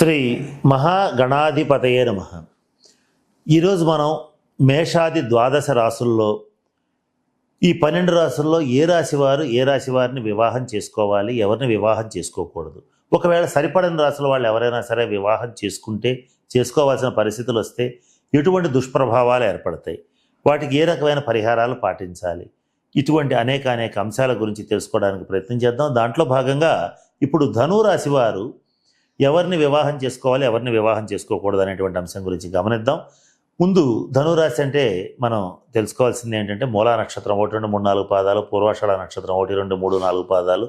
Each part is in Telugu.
శ్రీ మహాగణాధిపతయే నమః. ఈరోజు మనం మేషాది ద్వాదశ రాసుల్లో ఈ 12 రాసుల్లో ఏ రాశి వారిని వివాహం చేసుకోవాలి, ఎవరిని వివాహం చేసుకోకూడదు, ఒకవేళ సరిపడని రాసుల వాళ్ళు ఎవరైనా సరే వివాహం చేసుకోవాల్సిన పరిస్థితులు వస్తే ఎటువంటి దుష్ప్రభావాలు ఏర్పడతాయి, వాటికి ఏ రకమైన పరిహారాలు పాటించాలి, ఇటువంటి అనేక అంశాల గురించి తెలుసుకోవడానికి ప్రయత్నం చేద్దాం. దాంట్లో భాగంగా ఇప్పుడు ధనురాశి వారు ఎవరిని వివాహం చేసుకోవాలి, ఎవరిని వివాహం చేసుకోకూడదు అనేటువంటి అంశం గురించి గమనిద్దాం. ముందు ధనురాశి అంటే మనం తెలుసుకోవాల్సింది ఏంటంటే మూలా నక్షత్రం 1, 2, 3, 4 పాదాలు, పూర్వాషాఢ నక్షత్రం 1, 2, 3, 4 పాదాలు,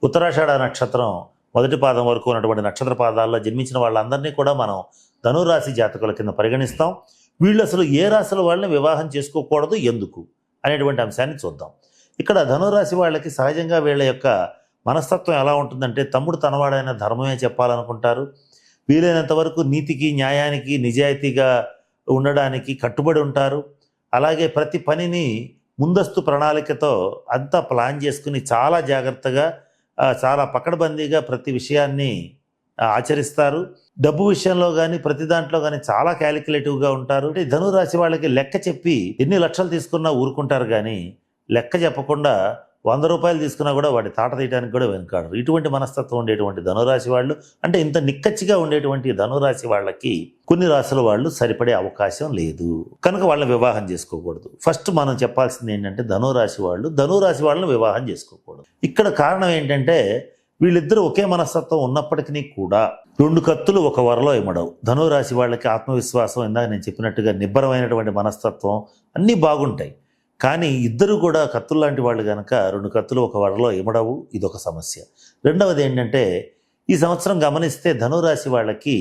ఉత్తరాషాఢ నక్షత్రం మొదటి పాదం వరకు ఉన్నటువంటి నక్షత్ర పాదాల్లో జన్మించిన వాళ్ళందరినీ కూడా మనం ధనురాశి జాతకుల కింద పరిగణిస్తాం. వీళ్ళు అసలు ఏ రాశుల వాళ్ళని వివాహం చేసుకోకూడదు, ఎందుకు అనేటువంటి అంశాన్ని చూద్దాం. ఇక్కడ ధనురాశి వాళ్ళకి సహజంగా వీళ్ళ యొక్క మనస్తత్వం ఎలా ఉంటుందంటే తమ్ముడు తనవాడైన ధర్మమే చెప్పాలనుకుంటారు. వీలైనంత వరకు నీతికి, న్యాయానికి, నిజాయితీగా ఉండడానికి కట్టుబడి ఉంటారు. అలాగే ప్రతి పనిని ముందస్తు ప్రణాళికతో అంతా ప్లాన్ చేసుకుని చాలా జాగ్రత్తగా, చాలా పకడ్బందీగా ప్రతి విషయాన్ని ఆచరిస్తారు. డబ్బు విషయంలో కానీ ప్రతి దాంట్లో కానీ చాలా క్యాలిక్యులేటివ్గా ఉంటారు. అంటే ధనురాశి వాళ్ళకి లెక్క చెప్పి ఎన్ని లక్షలు తీసుకున్నా ఊరుకుంటారు, కానీ లెక్క చెప్పకుండా 100 రూపాయలు తీసుకున్నా కూడా వాటి తాట తీయడానికి కూడా వెనుకాడరు. ఇటువంటి మనస్తత్వం ఉండేటువంటి ధనురాశి వాళ్ళు, అంటే ఇంత నిక్కచ్చిగా ఉండేటువంటి ధనురాశి వాళ్ళకి కొన్ని రాశుల వాళ్ళు సరిపడే అవకాశం లేదు, కనుక వాళ్ళని వివాహం చేసుకోకూడదు. ఫస్ట్ మనం చెప్పాల్సింది ఏంటంటే ధనురాశి వాళ్ళని వివాహం చేసుకోకూడదు. ఇక్కడ కారణం ఏంటంటే వీళ్ళిద్దరూ ఒకే మనస్తత్వం ఉన్నప్పటికీ కూడా 2 కత్తులు ఒక వరలో ఇమడవు. ధనురాశి వాళ్ళకి ఆత్మవిశ్వాసం, ఇందాక నేను చెప్పినట్టుగా నిబ్బరమైనటువంటి మనస్తత్వం అన్నీ బాగుంటాయి, కానీ ఇద్దరు కూడా కత్తులు లాంటి వాళ్ళు కనుక 2 కత్తులు ఒక వరలో ఇమడవు. ఇదొక సమస్య. రెండవది ఏంటంటే ఈ సంవత్సరం గమనిస్తే ధనురాశి వాళ్ళకి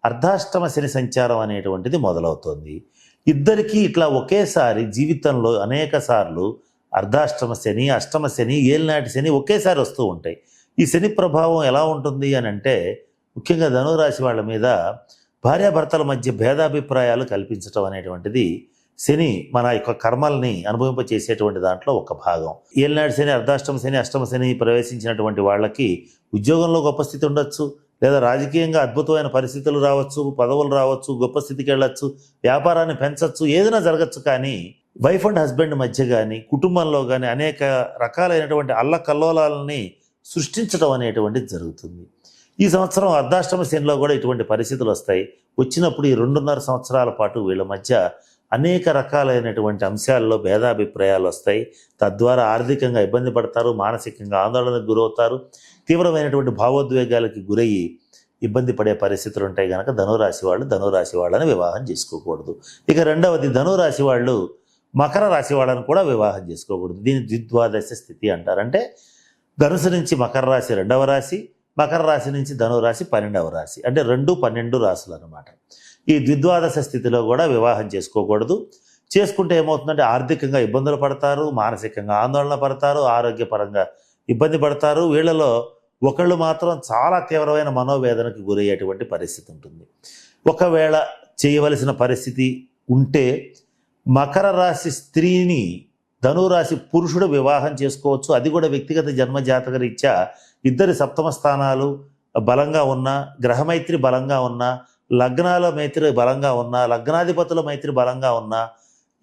అర్ధాష్టమ శని సంచారం అనేటువంటిది మొదలవుతోంది. ఇద్దరికీ ఇట్లా ఒకేసారి జీవితంలో అనేక సార్లు అర్ధాష్టమ శని, అష్టమ శని, ఏలినాటి శని ఒకేసారి వస్తూ ఉంటాయి. ఈ శని ప్రభావం ఎలా ఉంటుంది అని అంటే ముఖ్యంగా ధనురాశి వాళ్ళ మీద భార్యాభర్తల మధ్య భేదాభిప్రాయాలు కల్పించడం అనేటువంటిది శని మన యొక్క కర్మల్ని అనుభవింపచేసేటువంటి దాంట్లో ఒక భాగం. ఏలినాటి శని, అర్ధాష్టమ శని, అష్టమ శని ప్రవేశించినటువంటి వాళ్ళకి ఉద్యోగంలో గొప్ప స్థితి ఉండొచ్చు, లేదా రాజకీయంగా అద్భుతమైన పరిస్థితులు రావచ్చు, పదవులు రావచ్చు, గొప్ప స్థితికి వెళ్ళచ్చు, వ్యాపారాన్ని పెంచవచ్చు, ఏదైనా జరగచ్చు. కానీ వైఫ్ అండ్ హస్బెండ్ మధ్య కానీ కుటుంబంలో కానీ అనేక రకాలైనటువంటి అల్లకల్లోలాలని సృష్టించడం అనేటువంటిది జరుగుతుంది. ఈ సంవత్సరం అర్ధాష్టమ శనిలో కూడా ఇటువంటి పరిస్థితులు వస్తాయి. వచ్చినప్పుడు ఈ 2.5 సంవత్సరాల పాటు వీళ్ళ మధ్య అనేక రకాలైనటువంటి అంశాల్లో భేదాభిప్రాయాలు వస్తాయి. తద్వారా ఆర్థికంగా ఇబ్బంది పడతారు, మానసికంగా ఆందోళనకు గురవుతారు, తీవ్రమైనటువంటి భావోద్వేగాలకి గురయ్యి ఇబ్బంది పడే పరిస్థితులు ఉంటాయి. కనుక ధనురాశి వాళ్ళని వివాహం చేసుకోకూడదు. ఇక రెండవది, ధనురాశి వాళ్ళు మకర రాశి వాళ్ళని కూడా వివాహం చేసుకోకూడదు. దీన్ని ద్విద్వాదశ స్థితి అంటారు. అంటే ధనుసు నుంచి మకర రాశి 2వ రాశి, మకర రాశి నుంచి ధనురాశి 12వ రాశి, అంటే 2, 12 రాశులు అన్నమాట. ఈ ద్విద్వాదశ స్థితిలో కూడా వివాహం చేసుకోకూడదు. చేసుకుంటే ఏమవుతుందంటే ఆర్థికంగా ఇబ్బందులు పడతారు, మానసికంగా ఆందోళన పడతారు, ఆరోగ్యపరంగా ఇబ్బంది పడతారు. వీళ్ళలో ఒకళ్ళు మాత్రం చాలా తీవ్రమైన మనోవేదనకు గురయ్యేటువంటి పరిస్థితి ఉంటుంది. ఒకవేళ చేయవలసిన పరిస్థితి ఉంటే మకర రాశి స్త్రీని ధనురాశి పురుషుడు వివాహం చేసుకోవచ్చు. అది కూడా వ్యక్తిగత జన్మజాతక రీత్యా ఇద్దరి సప్తమ స్థానాలు బలంగా ఉన్నా, గ్రహమైత్రి బలంగా ఉన్నా, లగ్నాల మైత్రి బలంగా ఉన్నా, లగ్నాధిపతుల మైత్రి బలంగా ఉన్నా,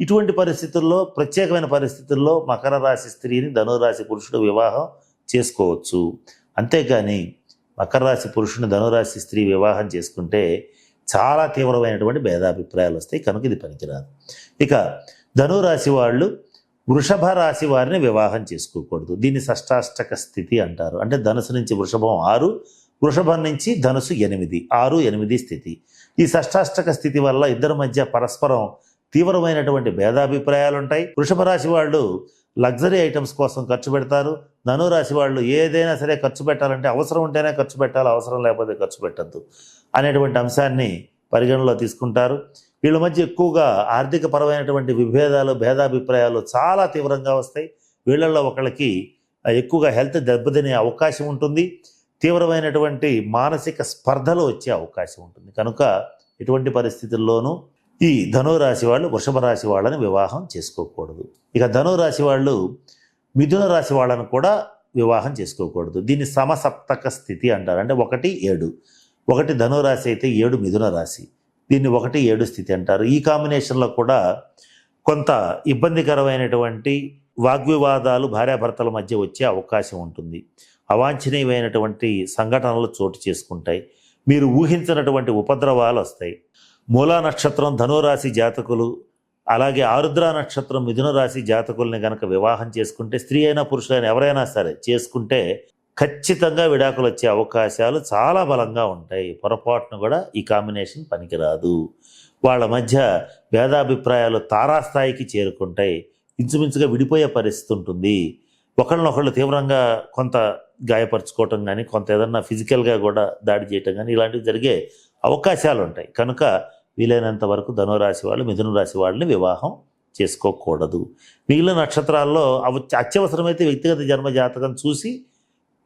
ఇటువంటి పరిస్థితుల్లో, ప్రత్యేకమైన పరిస్థితుల్లో మకర రాశి స్త్రీని ధనురాశి పురుషుడు వివాహం చేసుకోవచ్చు. అంతేకాని మకర రాశి పురుషుని ధనురాశి స్త్రీ వివాహం చేసుకుంటే చాలా తీవ్రమైనటువంటి భేదాభిప్రాయాలు వస్తాయి, కనుక ఇది పనికిరాదు. ఇక ధనురాశి వాళ్ళు వృషభ రాశి వారిని వివాహం చేసుకోకూడదు. దీన్ని షష్టాష్టక స్థితి అంటారు. అంటే ధనుసు నుంచి వృషభం 6, వృషభం నుంచి ధనుసు 8, 6, 8 స్థితి. ఈ షష్టాష్టక స్థితి వల్ల ఇద్దరి మధ్య పరస్పరం తీవ్రమైనటువంటి భేదాభిప్రాయాలు ఉంటాయి. వృషభ రాశి వాళ్ళు లగ్జరీ ఐటమ్స్ కోసం ఖర్చు పెడతారు. ధనురాశి వాళ్ళు ఏదైనా సరే ఖర్చు పెట్టాలంటే అవసరం ఉంటేనే ఖర్చు పెట్టాలి, అవసరం లేకపోతే ఖర్చు పెట్టద్దు అనేటువంటి అంశాన్ని పరిగణలో తీసుకుంటారు. వీళ్ళ మధ్య ఎక్కువగా ఆర్థిక పరమైనటువంటి విభేదాలు, భేదాభిప్రాయాలు చాలా తీవ్రంగా వస్తాయి. వీళ్ళల్లో ఒకళ్ళకి ఎక్కువగా హెల్త్ దెబ్బతినే అవకాశం ఉంటుంది, తీవ్రమైనటువంటి మానసిక స్పర్ధలు వచ్చే అవకాశం ఉంటుంది. కనుక ఎటువంటి పరిస్థితుల్లోనూ ఈ ధనురాశి వాళ్ళు వృషభ రాశి వాళ్ళని వివాహం చేసుకోకూడదు. ఇక ధనురాశి వాళ్ళు మిథున రాశి వాళ్ళని కూడా వివాహం చేసుకోకూడదు. దీన్ని సమసప్తక స్థితి అంటారు. అంటే 1, 7, ఒకటి ధనురాశి అయితే 7 మిథున రాశి. దీన్ని 1-7 స్థితి అంటారు. ఈ కాంబినేషన్లో కూడా కొంత ఇబ్బందికరమైనటువంటి వాగ్వివాదాలు భార్యాభర్తల మధ్య వచ్చే అవకాశం ఉంటుంది. అవాంఛనీయమైనటువంటి సంఘటనలు చోటు చేసుకుంటాయి. మీరు ఊహించినటువంటి ఉపద్రవాలు వస్తాయి. మూలా నక్షత్రం ధనురాశి జాతకులు, అలాగే ఆరుద్ర నక్షత్రం మిథున రాశి జాతకుల్ని గనక వివాహం చేసుకుంటే, స్త్రీ అయినా పురుషులైనా ఎవరైనా సరే చేసుకుంటే ఖచ్చితంగా విడాకులు వచ్చే అవకాశాలు చాలా బలంగా ఉంటాయి. పొరపాటును కూడా ఈ కాంబినేషన్ పనికిరాదు. వాళ్ళ మధ్య భేదాభిప్రాయాలు తారాస్థాయికి చేరుకుంటాయి. ఇంచుమించుగా విడిపోయే పరిస్థితి ఉంటుంది. ఒకళ్ళనొకళ్ళు తీవ్రంగా కొంత గాయపరచుకోవటం కానీ, కొంత ఏదన్నా ఫిజికల్గా కూడా దాడి చేయటం కానీ ఇలాంటివి జరిగే అవకాశాలు ఉంటాయి. కనుక వీలైనంత వరకు ధనురాశి వాళ్ళు మిథున రాశి వాళ్ళని వివాహం చేసుకోకూడదు. మిగిలిన నక్షత్రాల్లో అత్యవసరమైతే వ్యక్తిగత జన్మ జాతకం చూసి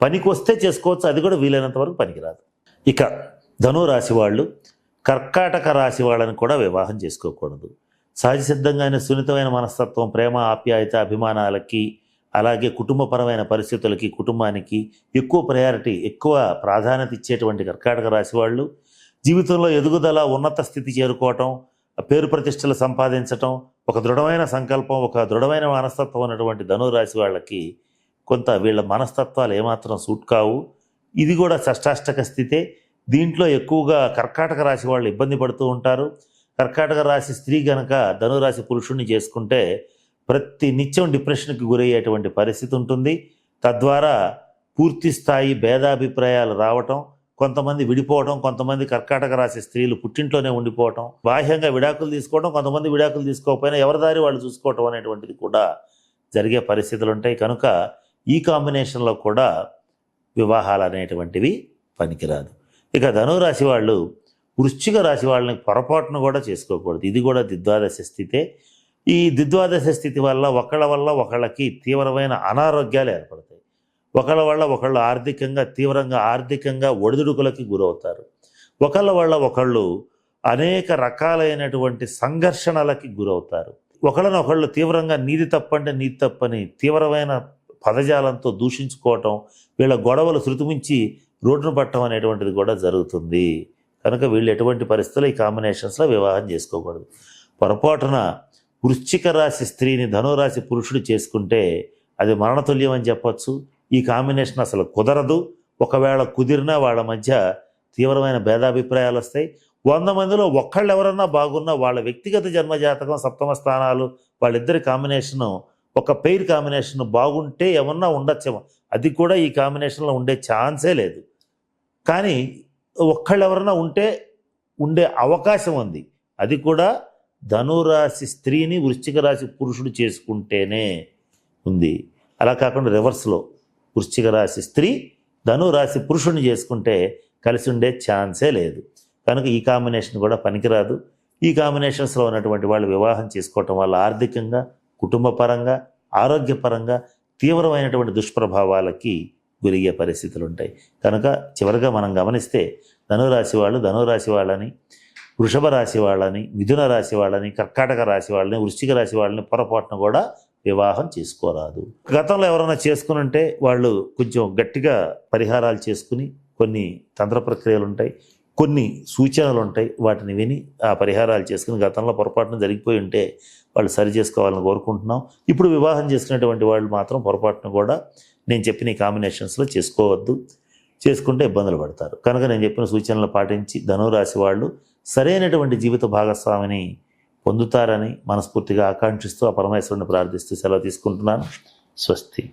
పనికి వస్తే చేసుకోవచ్చు. అది కూడా వీలైనంత వరకు పనికిరాదు. ఇక ధనురాశి వాళ్ళు కర్కాటక రాశి వాళ్ళని కూడా వివాహం చేసుకోకూడదు. సహజ సిద్ధంగానే సున్నితమైన మనస్తత్వం, ప్రేమ, ఆప్యాయత, అభిమానాలకి, అలాగే కుటుంబపరమైన పరిస్థితులకి, కుటుంబానికి ఎక్కువ ప్రయారిటీ, ఎక్కువ ప్రాధాన్యత ఇచ్చేటువంటి కర్కాటక రాశి వాళ్ళు జీవితంలో ఎదుగుదల, ఉన్నత స్థితి చేరుకోవటం, పేరు ప్రతిష్టలు సంపాదించటం, ఒక దృఢమైన సంకల్పం, ఒక దృఢమైన మనస్తత్వం ఉన్నటువంటి ధనురాశి వాళ్ళకి కొంత వీళ్ళ మనస్తత్వాలు ఏమాత్రం సూట్ కావు. ఇది కూడా షష్టాష్టక స్థితే. దీంట్లో ఎక్కువగా కర్కాటక రాశి వాళ్ళు ఇబ్బంది పడుతూ ఉంటారు. కర్కాటక రాశి స్త్రీ గనక ధనురాశి పురుషుణ్ణి చేసుకుంటే ప్రతి నిత్యం డిప్రెషన్కి గురయ్యేటువంటి పరిస్థితి ఉంటుంది. తద్వారా పూర్తి స్థాయి భేదాభిప్రాయాలు రావటం, కొంతమంది విడిపోవడం, కొంతమంది కర్కాటక రాశి స్త్రీలు పుట్టింట్లోనే ఉండిపోవటం, బాహ్యంగా విడాకులు తీసుకోవడం, కొంతమంది విడాకులు తీసుకోకపోయినా ఎవరి దారి వాళ్ళు చూసుకోవటం అనేటువంటిది కూడా జరిగే పరిస్థితులు ఉంటాయి. కనుక ఈ కాంబినేషన్లో కూడా వివాహాలు అనేటువంటివి పనికిరాదు. ఇక ధనురాశి వాళ్ళు వృశ్చిక రాశి వాళ్ళని పొరపాటును కూడా చేసుకోకూడదు. ఇది కూడా ద్విద్వాదశ స్థితే. ఈ ద్విద్వాదశ స్థితి వల్ల ఒకళ్ళకి తీవ్రమైన అనారోగ్యాలు ఏర్పడతాయి. ఒకళ్ళ వల్ల ఒకళ్ళు తీవ్రంగా ఆర్థికంగా ఒడిదుడుకులకి గురవుతారు. ఒకళ్ళ వల్ల ఒకళ్ళు అనేక రకాలైనటువంటి సంఘర్షణలకి గురవుతారు. ఒకళ్ళనొకళ్ళు తీవ్రంగా నీది తప్పని తీవ్రమైన పదజాలంతో దూషించుకోవటం, వీళ్ళ గొడవలు శృతిమించి రోడ్డును పట్టడం అనేటువంటిది కూడా జరుగుతుంది. కనుక వీళ్ళు ఎటువంటి పరిస్థితుల్లో ఈ కాంబినేషన్స్లో వివాహం చేసుకోకూడదు. పొరపాటున వృశ్చిక రాశి స్త్రీని ధనురాశి పురుషుడు చేసుకుంటే అది మరణతుల్యం అని చెప్పచ్చు. ఈ కాంబినేషన్ అసలు కుదరదు. ఒకవేళ కుదిరినా వాళ్ళ మధ్య తీవ్రమైన భేదాభిప్రాయాలు వస్తాయి. 100 మందిలో ఒక్కళ్ళు ఎవరన్నా బాగున్నా వాళ్ళ వ్యక్తిగత జన్మజాతకం, సప్తమ స్థానాలు, వాళ్ళిద్దరి కాంబినేషను, ఒక పెయిర్ కాంబినేషన్ బాగుంటే ఏమన్నా ఉండొచ్చేమో. అది కూడా ఈ కాంబినేషన్లో ఉండే ఛాన్సే లేదు. కానీ ఒక్కళ్ళు ఎవరన్నా ఉండే అవకాశం ఉంది. అది కూడా ధనురాశి స్త్రీని వృశ్చిక రాశి పురుషుడు చేసుకుంటేనే ఉంది. అలా కాకుండా రివర్స్లో వృశ్చిక రాశి స్త్రీ ధనురాశి పురుషుడిని చేసుకుంటే కలిసి ఉండే ఛాన్సే లేదు. కనుక ఈ కాంబినేషన్ కూడా పనికిరాదు. ఈ కాంబినేషన్స్లో ఉన్నటువంటి వాళ్ళు వివాహం చేసుకోవటం వల్ల ఆర్థికంగా, కుటుంబపరంగా, ఆరోగ్యపరంగా తీవ్రమైనటువంటి దుష్ప్రభావాలకి గురయ్యే పరిస్థితులు ఉంటాయి. కనుక చివరిగా మనం గమనిస్తే ధనురాశి వాళ్ళని, వృషభ రాశి వాళ్ళని, మిథున రాశి వాళ్ళని, కర్కాటక రాశి వాళ్ళని, వృశ్చిక రాశి వాళ్ళని పొరపాటును కూడా వివాహం చేసుకోరాదు. గతంలో ఎవరైనా చేసుకుని ఉంటే వాళ్ళు కొంచెం గట్టిగా పరిహారాలు చేసుకుని, కొన్ని తంత్ర ప్రక్రియలు ఉంటాయి, కొన్ని సూచనలు ఉంటాయి, వాటిని విని ఆ పరిహారాలు చేసుకుని గతంలో పొరపాటున జరిగిపోయి ఉంటే వాళ్ళు సరి చేసుకోవాలని కోరుకుంటున్నాం. ఇప్పుడు వివాహం చేసుకునేటువంటి వాళ్ళు మాత్రం పొరపాటును కూడా నేను చెప్పిన ఈ కాంబినేషన్స్లో చేసుకోవద్దు. చేసుకుంటే ఇబ్బందులు పడతారు. కనుక నేను చెప్పిన సూచనలు పాటించి ధనురాశి వాళ్ళు సరైనటువంటి జీవిత భాగస్వామిని పొందుతారని మనస్ఫూర్తిగా ఆకాంక్షిస్తూ ఆ పరమేశ్వరుని ప్రార్థిస్తూ సెలవు తీసుకుంటున్నాను. స్వస్తి.